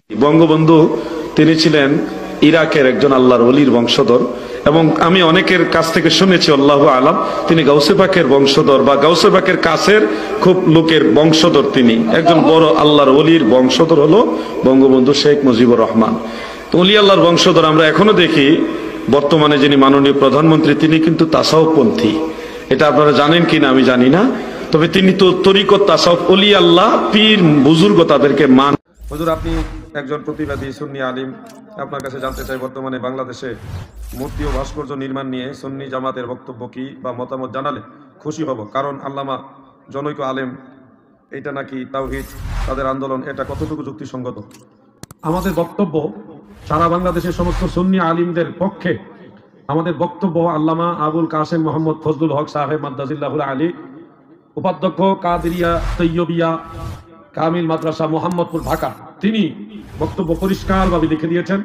বঙ্গবন্ধু তিনি ছিলেন ইরাকের একজন আল্লাহর ওলির বংশধর, এবং আমি অনেকের কাছ থেকে শুনেছি আল্লাহু আলাম তিনি গাউসে পাকের বংশধর বা গাউসে পাকের কাছের খুব লোকের বংশধর। তিনি একজন বড় আল্লাহর ওলির বংশধর হলো বঙ্গবন্ধু শেখ মুজিবুর রহমান। তো ওলি আল্লাহর বংশধর আমরা এখনো দেখি। বর্তমানে যিনি মাননীয় প্রধানমন্ত্রী তিনি কিন্তু তাসাউফপন্থী, এটা আপনারা জানেন কিনা আমি জানি না, তবে তিনি তো তরিকত তাসাউফ ওলি আল্লাহ পীর বুজুর্গ তাদেরকে মান। হুজুর, আপনি একজন প্রতিবাদী সুন্নি আলিম, আপনার কাছে জানতে চাই বর্তমানে বাংলাদেশে মূর্তি ও ভাস্কর্য নির্মাণ নিয়ে সুন্নি জামাতের বক্তব্য কি বা মতামত জানালে খুশি হব, কারণ আল্লামা জনৈক আলেম এটা নাকি তাওহীদ, তাদের আন্দোলন এটা কতটুকু যুক্তিসঙ্গত? আমাদের বক্তব্য সারা বাংলাদেশের সমস্ত সুন্নি আলিমদের পক্ষে। আমাদের বক্তব্য আল্লামা আবুল কাসেম মোহাম্মদ ফজলুল হক সাহেব মাদ্দাজিল্লাহুল আলী, উপাধ্যক্ষ কাদেরিয়া তৈয়বিয়া কামিল মাদ্রাসা মোহাম্মদপুর ঢাকা, তিনি বক্তব্য পরিষ্কারভাবে লিখে দিয়েছেন।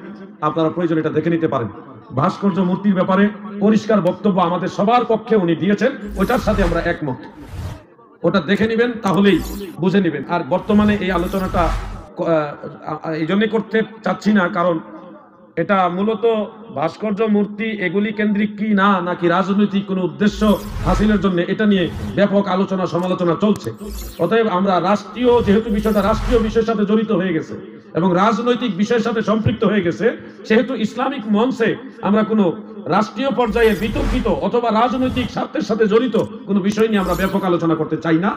আপনারা প্রয়োজন এটা দেখে নিতে পারেন। ভাস্কর্য মূর্তির ব্যাপারে পরিষ্কার বক্তব্য আমাদের সবার পক্ষে উনি দিয়েছেন, ওটার সাথে আমরা একমত। ওটা দেখে নেবেন, তাহলেই বুঝে নেবেন। আর বর্তমানে এই আলোচনাটা এই জন্যই করতে চাচ্ছি না, কারণ এটা মূলত ভাস্কর্য মূর্তি এগুলি কেন্দ্রিক কি না, নাকি রাজনৈতিক কোনো উদ্দেশ্য হাসিলের জন্য, এটা নিয়ে ব্যাপক আলোচনা সমালোচনা চলছে। অতএব আমরা রাষ্ট্রীয়, যেহেতু বিষয়টা রাষ্ট্রীয় বিষয়ের সাথে জড়িত হয়ে গেছে এবং রাজনৈতিক বিষয়ের সাথে সম্পৃক্ত হয়ে গেছে, সেহেতু ইসলামিক মঞ্চে আমরা কোনো রাষ্ট্রীয় পর্যায়ে বিতর্কিত অথবা রাজনৈতিক স্বার্থের সাথে জড়িত কোনো বিষয় নিয়ে আমরা ব্যাপক আলোচনা করতে চাই না।